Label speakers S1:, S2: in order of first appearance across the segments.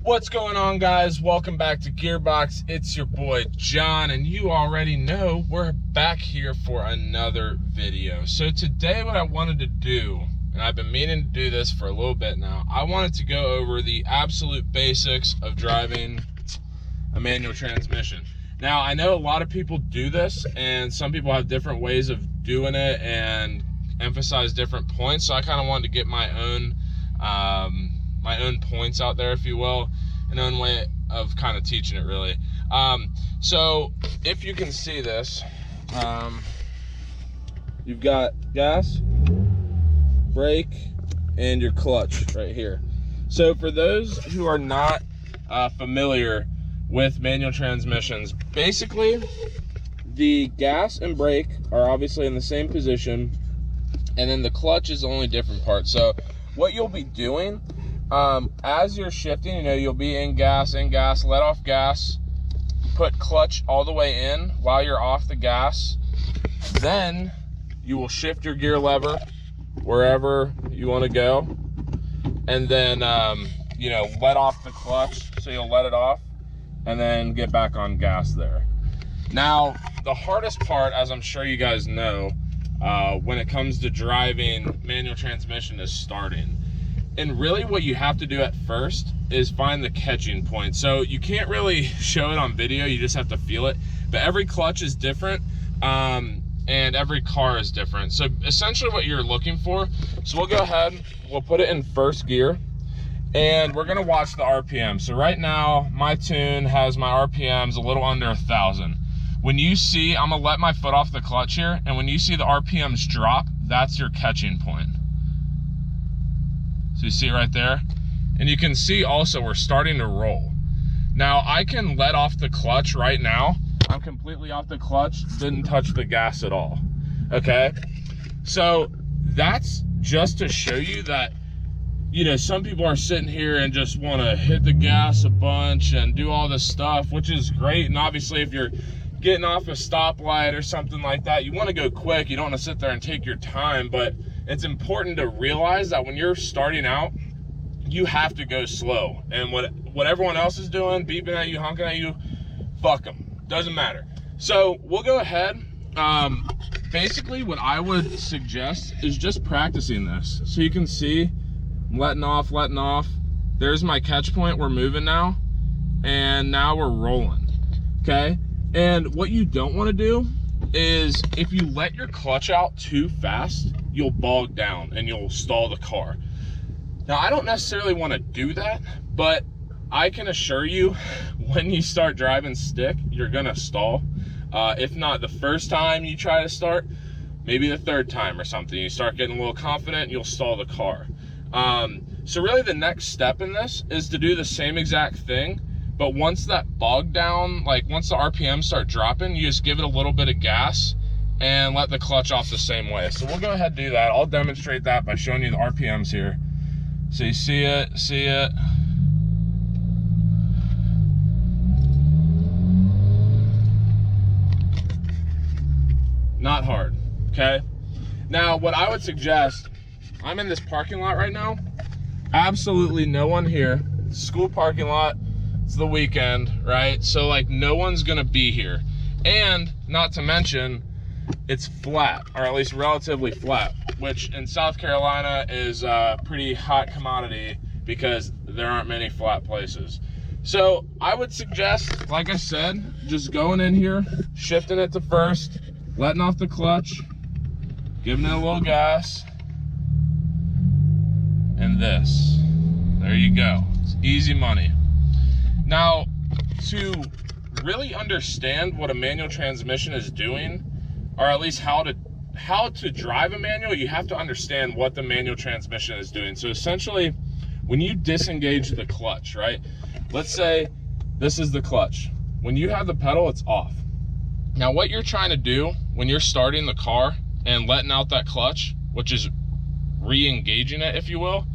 S1: What's going on, guys? Welcome back to Gearbox. It's your boy John, and you already know we're back here for another video. So today what I wanted to do, and I've been meaning to do this for a little bit now, I wanted to go over the absolute basics of driving a manual transmission. Now, I know a lot of people do this, and some people have different ways of doing it and emphasize different points, so I kind of wanted to get my own points out there, if you will, an own way of kind of teaching it, really. So if you can see this, you've got gas, brake, and your clutch right here. So for those who are not familiar with manual transmissions, basically the gas and brake are obviously in the same position, and then the clutch is the only different part. So what you'll be doing as you're shifting, you'll be in gas, let off gas, put clutch all the way in while you're off the gas. Then you will shift your gear lever wherever you want to go, and then let off the clutch. So you'll let it off and then get back on gas there. Now, the hardest part, as I'm sure you guys know, when it comes to driving manual transmission, is starting. And really what you have to do at first is find the catching point. So you can't really show it on video, you just have to feel it. But every clutch is different, and every car is different. So essentially what you're looking for, so we'll go ahead, we'll put it in first gear, and we're gonna watch the RPM. So right now, my tune has my RPMs a little under 1,000. When you see, I'm gonna let my foot off the clutch here, and when you see the RPMs drop, that's your catching point. So you see it right there? And you can see also we're starting to roll. Now I can let off the clutch right now. I'm completely off the clutch, didn't touch the gas at all, okay? So that's just to show you that, some people are sitting here and just wanna hit the gas a bunch and do all this stuff, which is great. And obviously if you're getting off a stoplight or something like that, you wanna go quick, you don't wanna sit there and take your time, but it's important to realize that when you're starting out, you have to go slow. And what everyone else is doing, beeping at you, honking at you, fuck them, doesn't matter. So we'll go ahead. Basically what I would suggest is just practicing this. So you can see, I'm letting off. There's my catch point, we're moving now. And now we're rolling, okay? And what you don't wanna do is if you let your clutch out too fast, you'll bog down and you'll stall the car. Now, I don't necessarily want to do that, but I can assure you when you start driving stick, you're gonna stall. If not the first time you try to start, maybe the third time or something. You start getting a little confident, you'll stall the car. So really the next step in this is to do the same exact thing, but once that bog down, once the RPMs start dropping, you just give it a little bit of gas and let the clutch off the same way. So we'll go ahead and do that. I'll demonstrate that by showing you the RPMs here. So you see it. Not hard, okay? Now, what I would suggest, I'm in this parking lot right now. Absolutely no one here. School parking lot, it's the weekend, right? So no one's gonna be here. And not to mention, it's flat, or at least relatively flat, which in South Carolina is a pretty hot commodity because there aren't many flat places. So I would suggest, like I said, just going in here, shifting it to first, letting off the clutch, giving it a little gas, and this. There you go. It's easy money. Now, to really understand what a manual transmission is doing, or at least how to drive a manual, you have to understand what the manual transmission is doing. So essentially, when you disengage the clutch, right? Let's say this is the clutch. When you have the pedal, it's off. Now what you're trying to do when you're starting the car and letting out that clutch, which is re-engaging it, if you will,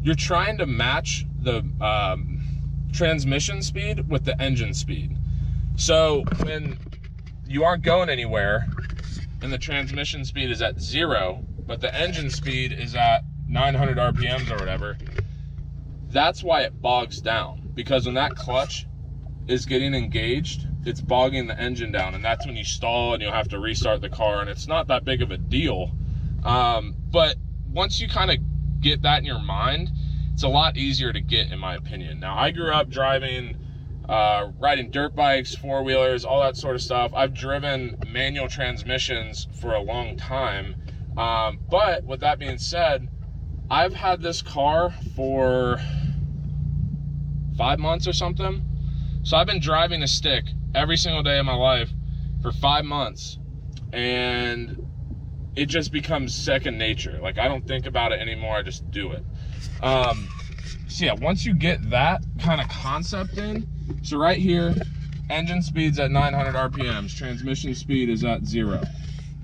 S1: you're trying to match the transmission speed with the engine speed. So when you aren't going anywhere and the transmission speed is at 0, but the engine speed is at 900 RPMs or whatever, that's why it bogs down, because when that clutch is getting engaged, it's bogging the engine down, and that's when you stall and you'll have to restart the car, and it's not that big of a deal. But once you kind of get that in your mind, it's a lot easier to get, in my opinion. Now, I grew up riding dirt bikes, four-wheelers, all that sort of stuff. I've driven manual transmissions for a long time. But with that being said, I've had this car for 5 months or something. So I've been driving a stick every single day of my life for 5 months, and it just becomes second nature. Like, I don't think about it anymore, I just do it. So yeah, once you get that kind of concept in, so right here, engine speed's at 900 RPMs, transmission speed is at 0.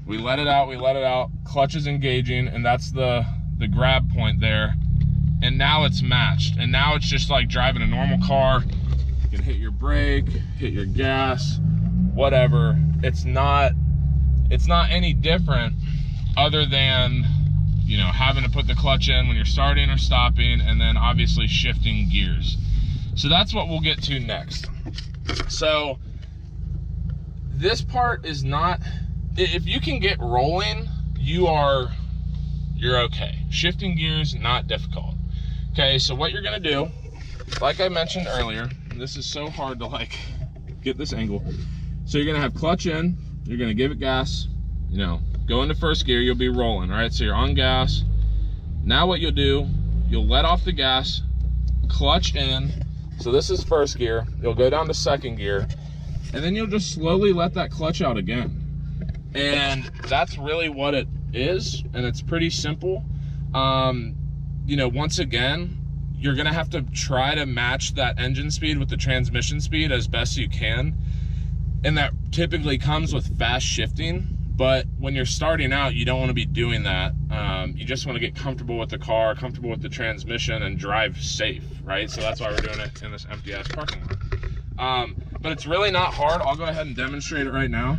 S1: We let it out, clutch is engaging, and that's the grab point there. And now it's matched, and now it's just like driving a normal car. You can hit your brake, hit your gas, whatever. It's not any different other than, you know, having to put the clutch in when you're starting or stopping, and then obviously shifting gears. So that's what we'll get to next. So this part is not, if you can get rolling, you're okay. Shifting gears, not difficult. Okay, so what you're gonna do, like I mentioned earlier, this is so hard to like get this angle. So you're gonna have clutch in, you're gonna give it gas, you know, go into first gear, you'll be rolling, right? So you're on gas. Now what you'll do, you'll let off the gas, clutch in. So this is first gear, you'll go down to second gear, and then you'll just slowly let that clutch out again. And that's really what it is, and it's pretty simple. You know, once again, you're gonna have to try to match that engine speed with the transmission speed as best you can. And that typically comes with fast shifting, but when you're starting out, you don't wanna be doing that. You just wanna get comfortable with the car, comfortable with the transmission, and drive safe, right? So that's why we're doing it in this empty ass parking lot. But it's really not hard. I'll go ahead and demonstrate it right now.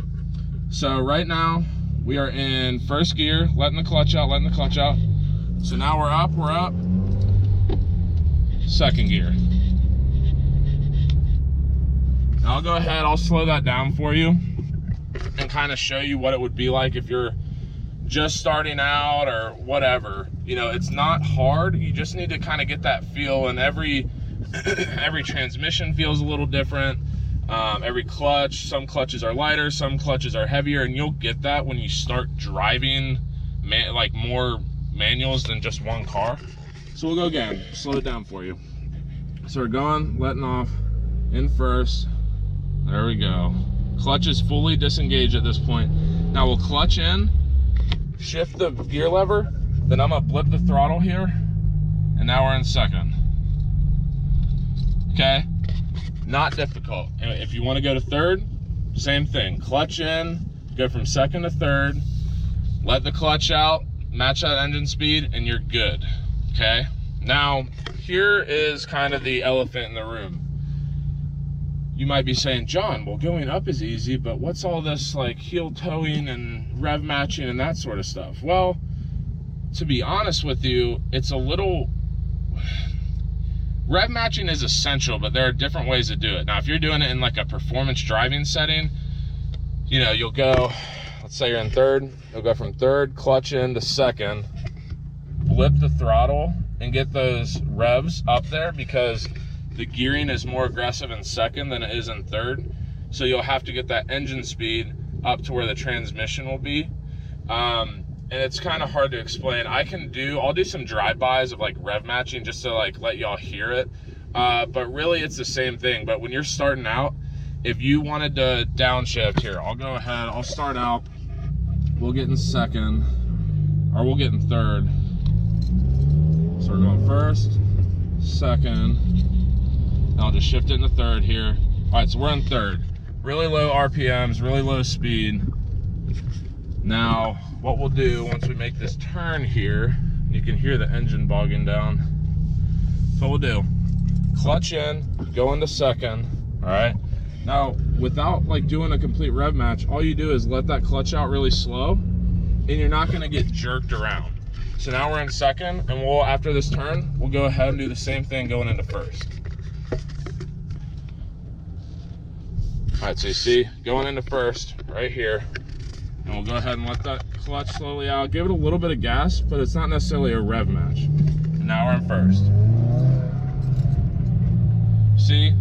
S1: So right now, we are in first gear, letting the clutch out. So now we're up. Second gear. Now I'll go ahead, I'll slow that down for you and kind of show you what it would be like if you're just starting out or whatever. You know, it's not hard. You just need to kind of get that feel, and every transmission feels a little different. Every clutch, some clutches are lighter, some clutches are heavier, and you'll get that when you start driving like more manuals than just one car. So we'll go again, slow it down for you. So we're going, letting off, in first, there we go. Clutch is fully disengaged at this point. Now we'll clutch in, shift the gear lever, then I'm gonna blip the throttle here, and now we're in second. Okay, not difficult. If you wanna go to third, same thing, clutch in, go from second to third, let the clutch out, match that engine speed, and you're good. Okay, now here is kind of the elephant in the room. You might be saying, John, well, going up is easy, but what's all this like heel towing and rev matching and that sort of stuff? Well, to be honest with you, it's a little, rev matching is essential, but there are different ways to do it. Now, if you're doing it in like a performance driving setting, you know, you'll go, let's say you're in third, you'll go from third, clutch in to second, blip the throttle and get those revs up there, because the gearing is more aggressive in second than it is in third. So you'll have to get that engine speed up to where the transmission will be. And it's kind of hard to explain. I'll do some drive-bys of like rev matching just to like let y'all hear it. But really it's the same thing. But when you're starting out, if you wanted to downshift here, I'll go ahead, I'll start out, we'll get in second, or we'll get in third. So we're going first, second, and I'll just shift it into third here. All right, so we're in third. Really low RPMs, really low speed. Now, what we'll do once we make this turn here, you can hear the engine bogging down. So what we'll do, clutch in, go into second, all right? Now, without like doing a complete rev match, all you do is let that clutch out really slow, and you're not gonna get jerked around. So now we're in second, and we'll, after this turn, we'll go ahead and do the same thing going into first. All right, so you see, going into first, right here, and we'll go ahead and let that clutch slowly out. Give it a little bit of gas, but it's not necessarily a rev match. And now we're in first. See?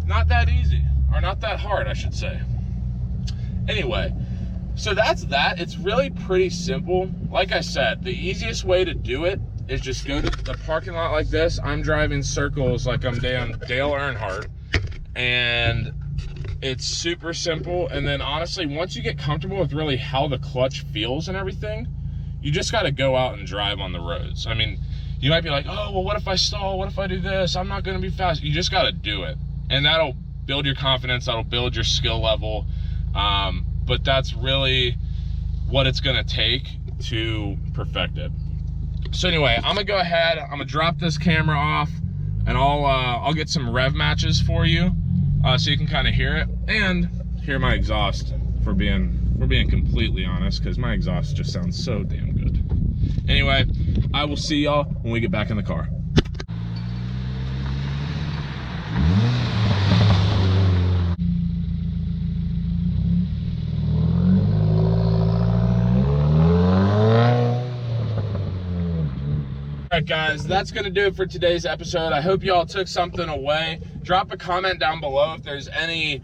S1: Not that easy, or not that hard, I should say. Anyway, so that's that. It's really pretty simple. Like I said, the easiest way to do it is just go to the parking lot like this. I'm driving circles like I'm Dale Earnhardt, and it's super simple. And then honestly, once you get comfortable with really how the clutch feels and everything, you just got to go out and drive on the roads. I mean, you might be like, oh, well, what if I stall? What if I do this? I'm not going to be fast. You just got to do it. And that'll build your confidence. That'll build your skill level. But that's really what it's going to take to perfect it. So anyway, I'm going to go ahead. I'm going to drop this camera off, and I'll get some rev matches for you. So you can kind of hear it and hear my exhaust, for being completely honest, because my exhaust just sounds so damn good. Anyway, I will see y'all when we get back in the car. All right, guys, that's going to do it for today's episode. I hope y'all took something away. Drop a comment down below if there's any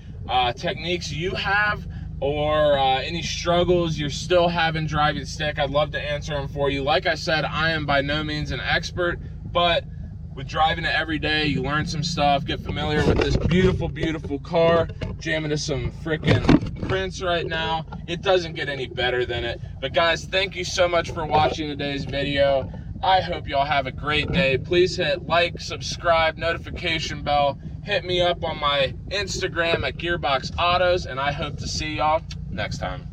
S1: techniques you have, or any struggles you're still having driving stick. I'd love to answer them for you. Like I said, I am by no means an expert, but with driving it every day, you learn some stuff, get familiar with this beautiful, beautiful car. Jamming to some freaking Prince right now. It doesn't get any better than it. But guys, thank you so much for watching today's video. I hope y'all have a great day. Please hit like, subscribe, notification bell. Hit me up on my Instagram at Gearbox Autos, and I hope to see y'all next time.